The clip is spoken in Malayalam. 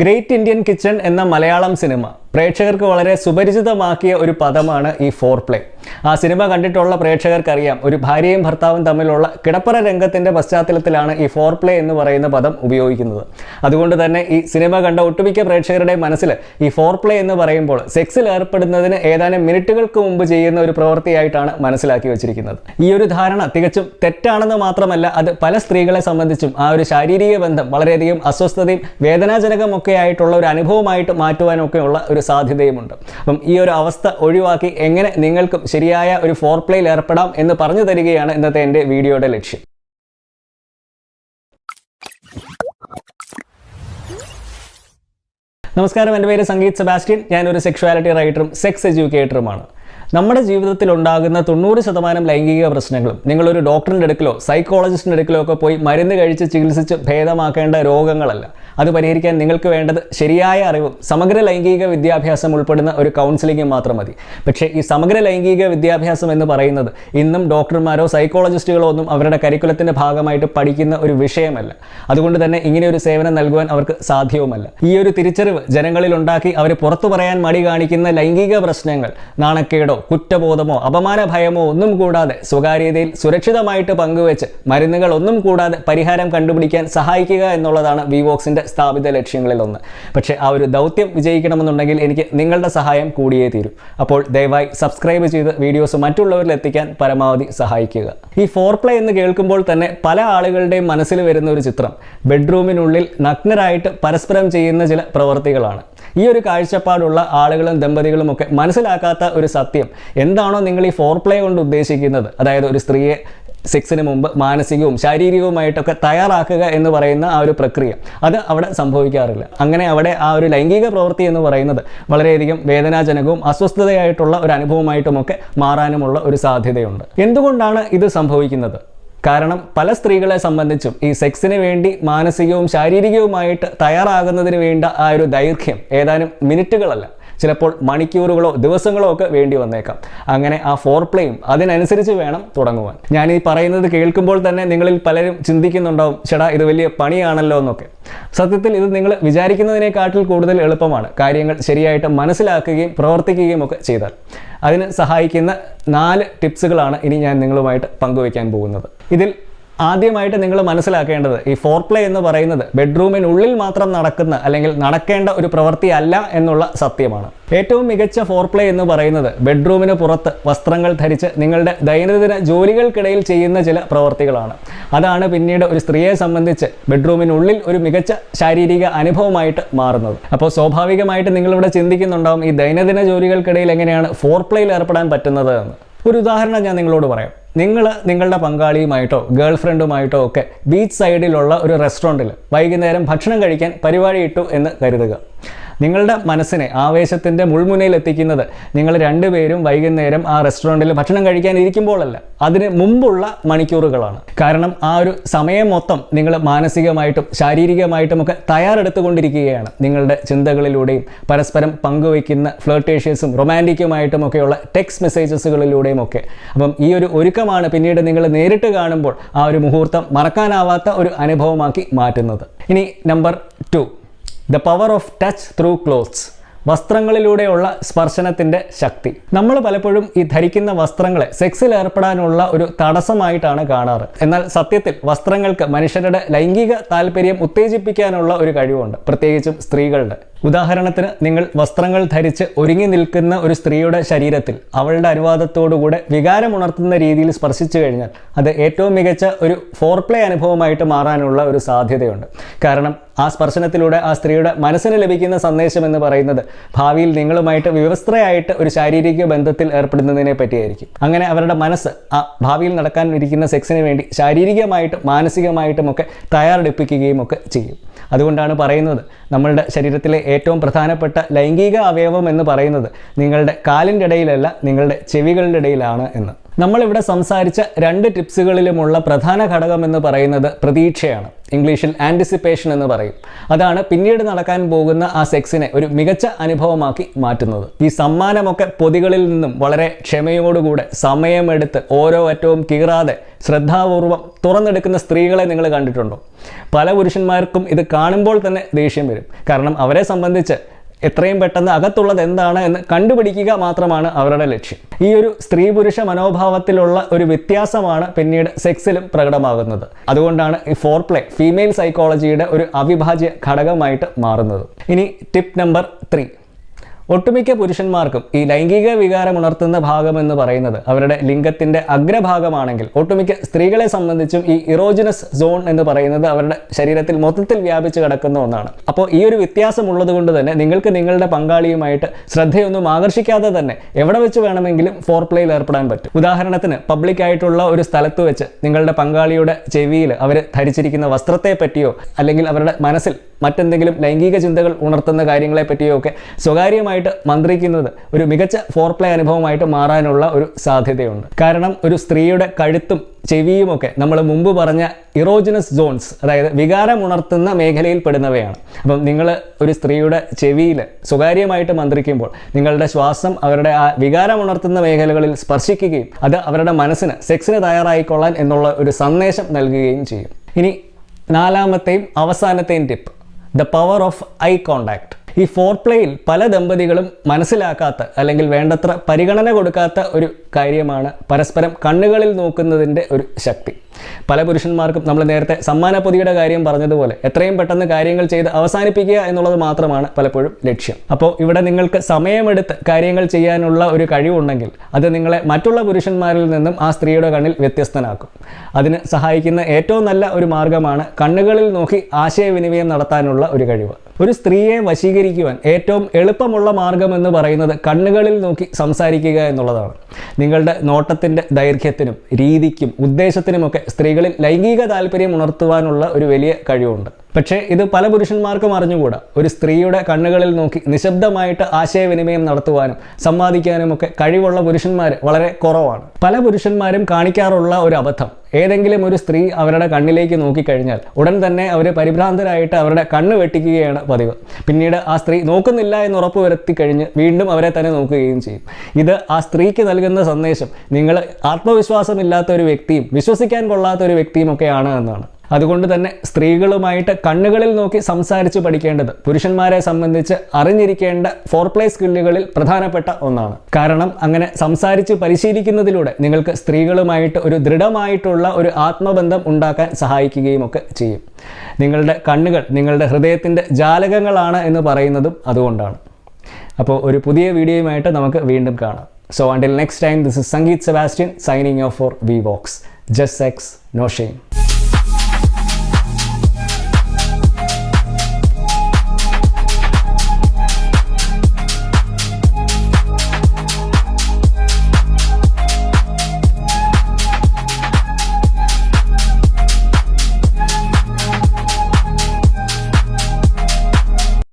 ഗ്രേറ്റ് ഇന്ത്യൻ കിച്ചൺ എന്ന മലയാളം സിനിമ പ്രേക്ഷകർക്ക് വളരെ സുപരിചിതമാക്കിയ ഒരു പദമാണ് ഈ ഫോർ പ്ലേ. ആ സിനിമ കണ്ടിട്ടുള്ള പ്രേക്ഷകർക്കറിയാം, ഒരു ഭാര്യയും ഭർത്താവും തമ്മിലുള്ള കിടപ്പറ രംഗത്തിൻ്റെ പശ്ചാത്തലത്തിലാണ് ഈ ഫോർ പ്ലേ എന്ന് പറയുന്ന പദം ഉപയോഗിക്കുന്നത്. അതുകൊണ്ട് തന്നെ ഈ സിനിമ കണ്ട ഒട്ടുമിക്ക പ്രേക്ഷകരുടെ മനസ്സിൽ ഈ ഫോർ പ്ലേ എന്ന് പറയുമ്പോൾ സെക്സിൽ ഏർപ്പെടുന്നതിന് ഏതാനും മിനിറ്റുകൾക്ക് മുമ്പ് ചെയ്യുന്ന ഒരു പ്രവൃത്തിയായിട്ടാണ് മനസ്സിലാക്കി വെച്ചിരിക്കുന്നത്. ഈ ഒരു ധാരണ തികച്ചും തെറ്റാണെന്ന് മാത്രമല്ല, അത് പല സ്ത്രീകളെ സംബന്ധിച്ചും ആ ഒരു ശാരീരിക ബന്ധം വളരെയധികം അസ്വസ്ഥതയും വേദനാജനകമൊക്കെ ആയിട്ടുള്ള ഒരു അനുഭവമായിട്ട് മാറ്റുവാനൊക്കെയുള്ള ഒരു സാധ്യതയുമുണ്ട്. അപ്പം ഈ ഒരു അവസ്ഥ ഒഴിവാക്കി എങ്ങനെ നിങ്ങൾക്കും ശരിയായ ഒരു ഫോർ പ്ലേയിൽ ഏർപ്പെടാം എന്ന് പറഞ്ഞു തരികയാണ് ഇന്നത്തെ എൻ്റെ വീഡിയോയുടെ ലക്ഷ്യം. നമസ്കാരം, എൻ്റെ പേര് സംഗീത് സെബാസ്റ്റ്യൻ. ഞാനൊരു സെക്ഷുവാലിറ്റി റൈറ്ററും സെക്സ് എഡ്യൂക്കേറ്ററുമാണ്. നമ്മുടെ ജീവിതത്തിൽ ഉണ്ടാകുന്ന 90% ലൈംഗിക പ്രശ്നങ്ങളും നിങ്ങളൊരു ഡോക്ടറിൻ്റെ അടുക്കലോ സൈക്കോളജിസ്റ്റിൻ്റെ അടുക്കലോ ഒക്കെ പോയി മരുന്ന് കഴിച്ച് ചികിത്സിച്ച് ഭേദമാക്കേണ്ട രോഗങ്ങളല്ല. അത് പരിഹരിക്കാൻ നിങ്ങൾക്ക് വേണ്ടത് ശരിയായ അറിവും സമഗ്ര ലൈംഗിക വിദ്യാഭ്യാസം ഉൾപ്പെടുന്ന ഒരു കൗൺസിലിംഗും മാത്രം മതി. പക്ഷേ ഈ സമഗ്ര ലൈംഗിക വിദ്യാഭ്യാസം എന്ന് പറയുന്നത് ഇന്നും ഡോക്ടർമാരോ സൈക്കോളജിസ്റ്റുകളോ ഒന്നും അവരുടെ കരിക്കുലത്തിൻ്റെ ഭാഗമായിട്ട് പഠിക്കുന്ന ഒരു വിഷയമല്ല. അതുകൊണ്ട് തന്നെ ഇങ്ങനെ ഒരു സേവനം നൽകുവാൻ അവർക്ക് സാധ്യവുമല്ല. ഈ ഒരു തിരിച്ചറിവ് ജനങ്ങളിൽ ഉണ്ടാക്കി അവർ പുറത്തു പറയാൻ മടി കാണിക്കുന്ന ലൈംഗിക പ്രശ്നങ്ങൾ നാണക്കേടോ കുറ്റബോധമോ അപമാന ഭയമോ ഒന്നും കൂടാതെ സ്വകാര്യതയിൽ സുരക്ഷിതമായിട്ട് പങ്കുവെച്ച് മരുന്നുകൾ ഒന്നും കൂടാതെ പരിഹാരം കണ്ടുപിടിക്കാൻ സഹായിക്കുക എന്നുള്ളതാണ് വിവോക്സിൻ്റെ സ്ഥാപിത ലക്ഷ്യങ്ങളിലൊന്ന്. പക്ഷേ ആ ഒരു ദൗത്യം വിജയിക്കണമെന്നുണ്ടെങ്കിൽ എനിക്ക് നിങ്ങളുടെ സഹായം കൂടിയേ തീരൂ. അപ്പോൾ ദയവായി സബ്സ്ക്രൈബ് ചെയ്ത് വീഡിയോസ് മറ്റുള്ളവരിൽ എത്തിക്കാൻ പരമാവധി സഹായിക്കുക. ഈ ഫോർ പ്ലേ എന്ന് കേൾക്കുമ്പോൾ തന്നെ പല ആളുകളുടെയും മനസ്സിൽ വരുന്ന ഒരു ചിത്രം ബെഡ്റൂമിനുള്ളിൽ നഗ്നരായിട്ട് പരസ്പരം ചെയ്യുന്ന ചില പ്രവൃത്തികളാണ്. ഈ ഒരു കാഴ്ചപ്പാടുള്ള ആളുകളും ദമ്പതികളും ഒക്കെ മനസ്സിലാക്കാത്ത ഒരു സത്യം, എന്താണോ നിങ്ങൾ ഈ ഫോർ പ്ലേ കൊണ്ട് ഉദ്ദേശിക്കുന്നത്, അതായത് ഒരു സ്ത്രീയെ സെക്സിന് മുമ്പ് മാനസികവും ശാരീരികവുമായിട്ടൊക്കെ തയ്യാറാക്കുക എന്ന് പറയുന്ന ആ ഒരു പ്രക്രിയ, അത് അവിടെ സംഭവിക്കാറില്ല. അങ്ങനെ അവിടെ ആ ഒരു ലൈംഗിക പ്രവൃത്തി എന്ന് പറയുന്നത് വളരെയധികം വേദനാജനകവും അസ്വസ്ഥതയായിട്ടുള്ള ഒരു അനുഭവമായിട്ടുമൊക്കെ മാറാനുമുള്ള ഒരു സാധ്യതയുണ്ട്. എന്തുകൊണ്ടാണ് ഇത് സംഭവിക്കുന്നത്? കാരണം പല സ്ത്രീകളെ സംബന്ധിച്ചും ഈ സെക്സിന് വേണ്ടി മാനസികവും ശാരീരികവുമായിട്ട് തയ്യാറാകുന്നതിന് വേണ്ട ആ ഒരു ദൈർഘ്യം ഏതാനും മിനിറ്റുകളല്ല, ചിലപ്പോൾ മണിക്കൂറുകളോ ദിവസങ്ങളോ ഒക്കെ വേണ്ടി വന്നേക്കാം. അങ്ങനെ ആ ഫോർ പ്ലേയും അതിനനുസരിച്ച് വേണം തുടങ്ങുവാൻ. ഞാൻ ഈ പറയുന്നത് കേൾക്കുമ്പോൾ തന്നെ നിങ്ങളിൽ പലരും ചിന്തിക്കുന്നുണ്ടാവും, ചേട്ടാ ഇത് വലിയ പണിയാണല്ലോ എന്നൊക്കെ. സത്യത്തിൽ ഇത് നിങ്ങൾ വിചാരിക്കുന്നതിനേക്കാട്ടിൽ കൂടുതൽ എളുപ്പമാണ്, കാര്യങ്ങൾ ശരിയായിട്ട് മനസ്സിലാക്കുകയും പ്രവർത്തിക്കുകയും ഒക്കെ ചെയ്താൽ. അതിന് സഹായിക്കുന്ന 4 ടിപ്സുകളാണ് ഇനി ഞാൻ നിങ്ങളുമായിട്ട് പങ്കുവയ്ക്കാൻ പോകുന്നത്. ഇതിൽ ആദ്യമായിട്ട് നിങ്ങൾ മനസ്സിലാക്കേണ്ടത്, ഈ ഫോർ പ്ലേ എന്ന് പറയുന്നത് ബെഡ്റൂമിനുള്ളിൽ മാത്രം നടക്കുന്ന അല്ലെങ്കിൽ നടക്കേണ്ട ഒരു പ്രവൃത്തി അല്ല എന്നുള്ള സത്യമാണ്. ഏറ്റവും മികച്ച ഫോർ പ്ലേ എന്ന് പറയുന്നത് ബെഡ്റൂമിന് പുറത്ത് വസ്ത്രങ്ങൾ ധരിച്ച് നിങ്ങളുടെ ദൈനംദിന ജോലികൾക്കിടയിൽ ചെയ്യുന്ന ചില പ്രവൃത്തികളാണ്. അതാണ് പിന്നീട് ഒരു സ്ത്രീയെ സംബന്ധിച്ച് ബെഡ്റൂമിനുള്ളിൽ ഒരു മികച്ച ശാരീരിക അനുഭവമായിട്ട് മാറുന്നത്. അപ്പോൾ സ്വാഭാവികമായിട്ട് നിങ്ങളിവിടെ ചിന്തിക്കുന്നുണ്ടാവും, ഈ ദൈനംദിന ജോലികൾക്കിടയിൽ എങ്ങനെയാണ് ഫോർ പ്ലേയിൽ ഏർപ്പെടാൻ പറ്റുന്നത് എന്ന്. ഒരു ഉദാഹരണം ഞാൻ നിങ്ങളോട് പറയാം. നിങ്ങൾ നിങ്ങളുടെ പങ്കാളിയുമായിട്ടോ ഗേൾ ഫ്രണ്ടുമായിട്ടോ ഒക്കെ ബീച്ച് സൈഡിലുള്ള ഒരു റെസ്റ്റോറൻറ്റിൽ വൈകുന്നേരം ഭക്ഷണം കഴിക്കാൻ പരിപാടി ഇട്ടു എന്ന് കരുതുക. നിങ്ങളുടെ മനസ്സിനെ ആവേശത്തിൻ്റെ മുൾമുനയിൽ എത്തിക്കുന്നത് നിങ്ങൾ രണ്ടുപേരും വൈകുന്നേരം ആ റെസ്റ്റോറൻറ്റിൽ ഭക്ഷണം കഴിക്കാൻ ഇരിക്കുമ്പോഴല്ല, അതിന് മുമ്പുള്ള മണിക്കൂറുകളാണ്. കാരണം ആ ഒരു സമയം മൊത്തം നിങ്ങൾ മാനസികമായിട്ടും ശാരീരികമായിട്ടും ഒക്കെ തയ്യാറെടുത്തുകൊണ്ടിരിക്കുകയാണ്. നിങ്ങളുടെ ചിന്തകളിലൂടെയും പരസ്പരം പങ്കുവയ്ക്കുന്ന ഫ്ലർട്ടേഷ്യസും റൊമാൻറ്റിക്കുമായിട്ടും ഒക്കെയുള്ള ടെക്സ്റ്റ് മെസ്സേജസുകളിലൂടെയും ഒക്കെ. അപ്പം ഈ ഒരു ഒരുക്കമാണ് പിന്നീട് നിങ്ങൾ നേരിട്ട് കാണുമ്പോൾ ആ ഒരു മുഹൂർത്തം മറക്കാനാവാത്ത ഒരു അനുഭവമാക്കി മാറ്റുന്നത്. ഇനി number 2, the power of touch through clothes. വസ്ത്രങ്ങളിലൂടെയുള്ള സ്പർശനത്തിൻ്റെ ശക്തി. നമ്മൾ പലപ്പോഴും ഈ ധരിക്കുന്ന വസ്ത്രങ്ങളെ സെക്സിൽ ഏർപ്പെടാനുള്ള ഒരു തടസ്സമായിട്ടാണ് കാണാറ്. എന്നാൽ സത്യത്തിൽ വസ്ത്രങ്ങൾക്ക് മനുഷ്യരുടെ ലൈംഗിക താല്പര്യം ഉത്തേജിപ്പിക്കാനുള്ള ഒരു കഴിവുണ്ട്, പ്രത്യേകിച്ചും സ്ത്രീകളുടെ. ഉദാഹരണത്തിന്, നിങ്ങൾ വസ്ത്രങ്ങൾ ധരിച്ച് ഒരുങ്ങി നിൽക്കുന്ന ഒരു സ്ത്രീയുടെ ശരീരത്തിൽ അവളുടെ അനുവാദത്തോടുകൂടെ വികാരമുണർത്തുന്ന രീതിയിൽ സ്പർശിച്ചു കഴിഞ്ഞാൽ അത് ഏറ്റവും മികച്ച ഒരു ഫോർ പ്ലേ അനുഭവമായിട്ട് മാറാനുള്ള ഒരു സാധ്യതയുണ്ട്. കാരണം ആ സ്പർശനത്തിലൂടെ ആ സ്ത്രീയുടെ മനസ്സിന് ലഭിക്കുന്ന സന്ദേശം എന്ന് പറയുന്നത് ഭാവിയിൽ നിങ്ങളുമായിട്ട് വ്യവസ്ഥയായിട്ട് ഒരു ശാരീരിക ബന്ധത്തിൽ ഏർപ്പെടുന്നതിനെ പറ്റിയായിരിക്കും. അങ്ങനെ അവരുടെ മനസ്സ് ആ ഭാവിയിൽ നടക്കാൻ ഇരിക്കുന്ന സെക്സിന് വേണ്ടി ശാരീരികമായിട്ടും മാനസികമായിട്ടും ഒക്കെ തയ്യാറെടുപ്പിക്കുകയും ഒക്കെ ചെയ്യും. അതുകൊണ്ടാണ് പറയുന്നത്, നമ്മളുടെ ശരീരത്തിലെ ഏറ്റവും പ്രധാനപ്പെട്ട ലൈംഗിക അവയവം എന്ന് പറയുന്നത് നിങ്ങളുടെ കാലിൻ്റെ ഇടയിലല്ല, നിങ്ങളുടെ ചെവികളുടെ ഇടയിലാണ് എന്ന്. നമ്മളിവിടെ സംസാരിച്ച 2 ടിപ്സുകളിലുമുള്ള പ്രധാന ഘടകം എന്ന് പറയുന്നത് പ്രതീക്ഷയാണ്. ഇംഗ്ലീഷിൽ ആൻറ്റിസിപ്പേഷൻ എന്ന് പറയും. അതാണ് പിന്നീട് നടക്കാൻ പോകുന്ന ആ സെക്സിനെ ഒരു മികച്ച അനുഭവമാക്കി മാറ്റുന്നത്. ഈ സമ്മാനമൊക്കെ പൊതികളിൽ നിന്നും വളരെ ക്ഷമയോടുകൂടെ സമയമെടുത്ത് ഓരോ അറ്റവും കീറാതെ ശ്രദ്ധാപൂർവം തുറന്നെടുക്കുന്ന സ്ത്രീകളെ നിങ്ങൾ കണ്ടിട്ടുണ്ടോ? പല പുരുഷന്മാർക്കും ഇത് കാണുമ്പോൾ തന്നെ ദേഷ്യം വരും. കാരണം അവരെ സംബന്ധിച്ച് എത്രയും പെട്ടെന്ന് അകത്തുള്ളത് എന്താണ് എന്ന് കണ്ടുപിടിക്കുക മാത്രമാണ് അവരുടെ ലക്ഷ്യം. ഈ ഒരു സ്ത്രീ പുരുഷ മനോഭാവത്തിലുള്ള ഒരു വ്യത്യാസമാണ് പിന്നീട് സെക്സിലും പ്രകടമാകുന്നത്. അതുകൊണ്ടാണ് ഈ ഫോർപ്ലേ ഫീമെയിൽ സൈക്കോളജിയുടെ ഒരു അവിഭാജ്യ ഘടകമായിട്ട് മാറുന്നത്. ഇനി ടിപ്പ് നമ്പർ 3. ഒട്ടുമിക്ക പുരുഷന്മാർക്കും ഈ ലൈംഗിക വികാരം ഉണർത്തുന്ന ഭാഗം എന്ന് പറയുന്നത് അവരുടെ ലിംഗത്തിൻ്റെ അഗ്രഭാഗമാണെങ്കിൽ, ഒട്ടുമിക്ക സ്ത്രീകളെ സംബന്ധിച്ചും ഈ ഇറോജിനസ് സോൺ എന്ന് പറയുന്നത് അവരുടെ ശരീരത്തിൽ മൊത്തത്തിൽ വ്യാപിച്ച് കിടക്കുന്ന ഒന്നാണ്. അപ്പോൾ ഈ ഒരു വ്യത്യാസം ഉള്ളത് കൊണ്ട് തന്നെ നിങ്ങൾക്ക് നിങ്ങളുടെ പങ്കാളിയുമായിട്ട് ശ്രദ്ധയൊന്നും ആകർഷിക്കാതെ തന്നെ എവിടെ വെച്ച് വേണമെങ്കിലും ഫോർപ്ലേയിൽ ഏർപ്പെടാൻ പറ്റും. ഉദാഹരണത്തിന് പബ്ലിക് ആയിട്ടുള്ള ഒരു സ്ഥലത്ത് വെച്ച് നിങ്ങളുടെ പങ്കാളിയുടെ ചെവിയിൽ അവർ ധരിച്ചിരിക്കുന്ന വസ്ത്രത്തെ പറ്റിയോ അല്ലെങ്കിൽ അവരുടെ മനസ്സിൽ മറ്റെന്തെങ്കിലും ലൈംഗിക ചിന്തകൾ ഉണർത്തുന്ന കാര്യങ്ങളെ പറ്റിയോ ഒക്കെ സ്വകാര്യമായിട്ട് മന്ത്രിക്കുന്നത് ഒരു മികച്ച ഫോർപ്ലേ അനുഭവമായിട്ട് മാറാനുള്ള ഒരു സാധ്യതയുണ്ട്. കാരണം ഒരു സ്ത്രീയുടെ കഴുത്തും ചെവിയുമൊക്കെ നമ്മൾ മുമ്പ് പറഞ്ഞ ഇറോജിനസ് സോൺസ്, അതായത് വികാരം ഉണർത്തുന്ന മേഖലയിൽ പെടുന്നവയാണ്. അപ്പം നിങ്ങൾ ഒരു സ്ത്രീയുടെ ചെവിയിൽ സ്വകാര്യമായിട്ട് മന്ത്രിക്കുമ്പോൾ നിങ്ങളുടെ ശ്വാസം അവരുടെ ആ വികാരം ഉണർത്തുന്ന മേഖലകളിൽ സ്പർശിക്കുകയും അത് അവരുടെ മനസ്സിന് സെക്സിന് തയ്യാറായിക്കൊള്ളാൻ എന്നുള്ള ഒരു സന്ദേശം നൽകുകയും ചെയ്യും. ഇനി 4ാമത്തെയും അവസാനത്തെയും tip, the power of eye contact. ഈ ഫോർപ്ലേയിൽ പല ദമ്പതികളും മനസ്സിലാക്കാത്ത അല്ലെങ്കിൽ വേണ്ടത്ര പരിഗണന കൊടുക്കാത്ത ഒരു കാര്യമാണ് പരസ്പരം കണ്ണുകളിൽ നോക്കുന്നതിൻ്റെ ഒരു ശക്തി. പല പുരുഷന്മാർക്കും നമ്മൾ നേരത്തെ സമ്മാനപ്പൊതിയുടെ കാര്യം പറഞ്ഞതുപോലെ എത്രയും പെട്ടെന്ന് കാര്യങ്ങൾ ചെയ്ത് അവസാനിപ്പിക്കുക എന്നുള്ളത് മാത്രമാണ് പലപ്പോഴും ലക്ഷ്യം. അപ്പോൾ ഇവിടെ നിങ്ങൾക്ക് സമയമെടുത്ത് കാര്യങ്ങൾ ചെയ്യാനുള്ള ഒരു കഴിവുണ്ടെങ്കിൽ അത് നിങ്ങളെ മറ്റുള്ള പുരുഷന്മാരിൽ നിന്നും ആ സ്ത്രീയുടെ കണ്ണിൽ വ്യത്യസ്തനാക്കും. അതിന് സഹായിക്കുന്ന ഏറ്റവും നല്ല ഒരു മാർഗമാണ് കണ്ണുകളിൽ നോക്കി ആശയവിനിമയം നടത്താനുള്ള ഒരു കഴിവ്. ഒരു സ്ത്രീയെ വശീകരിക്കുവാൻ ഏറ്റവും എളുപ്പമുള്ള മാർഗം എന്ന് പറയുന്നത് കണ്ണുകളിൽ നോക്കി സംസാരിക്കുക എന്നുള്ളതാണ്. നിങ്ങളുടെ നോട്ടത്തിൻ്റെ ദൈർഘ്യത്തിനും രീതിക്കും ഉദ്ദേശത്തിനുമൊക്കെ സ്ത്രീകളിൽ ലൈംഗിക താല്പര്യം ഉണർത്തുവാനുള്ള ഒരു വലിയ കഴിവുണ്ട്. പക്ഷേ ഇത് പല പുരുഷന്മാർക്കും അറിഞ്ഞുകൂടാ. ഒരു സ്ത്രീയുടെ കണ്ണുകളിൽ നോക്കി നിശബ്ദമായിട്ട് ആശയവിനിമയം നടത്തുവാനും സംവാദിക്കാനുമൊക്കെ കഴിവുള്ള പുരുഷന്മാർ വളരെ കുറവാണ്. പല പുരുഷന്മാരും കാണിക്കാറുള്ള ഒരു അബദ്ധം, ഏതെങ്കിലും ഒരു സ്ത്രീ അവരുടെ കണ്ണിലേക്ക് നോക്കിക്കഴിഞ്ഞാൽ ഉടൻ തന്നെ അവർ പരിഭ്രാന്തരായിട്ട് അവരുടെ കണ്ണ് വെട്ടിക്കുകയാണ് പതിവ്. പിന്നീട് ആ സ്ത്രീ നോക്കുന്നില്ല എന്ന് ഉറപ്പ് വരുത്തി കഴിഞ്ഞ് വീണ്ടും അവരെ തന്നെ നോക്കുകയും ചെയ്യും. ഇത് ആ സ്ത്രീക്ക് നൽകുന്ന സന്ദേശം നിങ്ങൾ ആത്മവിശ്വാസമില്ലാത്ത ഒരു വ്യക്തിയും വിശ്വസിക്കാൻ കൊള്ളാത്ത ഒരു വ്യക്തിയും ഒക്കെയാണ് എന്നാണ്. അതുകൊണ്ട് തന്നെ സ്ത്രീകളുമായിട്ട് കണ്ണുകളിൽ നോക്കി സംസാരിച്ച് പഠിക്കേണ്ടത് പുരുഷന്മാരെ സംബന്ധിച്ച് അറിഞ്ഞിരിക്കേണ്ട ഫോർപ്ലേ സ്കില്ലുകളിൽ പ്രധാനപ്പെട്ട ഒന്നാണ്. കാരണം അങ്ങനെ സംസാരിച്ച് പരിശീലിക്കുന്നതിലൂടെ നിങ്ങൾക്ക് സ്ത്രീകളുമായിട്ട് ഒരു ദൃഢമായിട്ടുള്ള ഒരു ആത്മബന്ധം ഉണ്ടാക്കാൻ സഹായിക്കുകയും ഒക്കെ ചെയ്യും. നിങ്ങളുടെ കണ്ണുകൾ നിങ്ങളുടെ ഹൃദയത്തിൻ്റെ ജാലകങ്ങളാണ് എന്ന് പറയുന്നതും അതുകൊണ്ടാണ്. അപ്പോൾ ഒരു പുതിയ വീഡിയോയുമായിട്ട് നമുക്ക് വീണ്ടും കാണാം. So until next time, this is Sangeet Sebastian signing off for VVox. Just sex, no shame.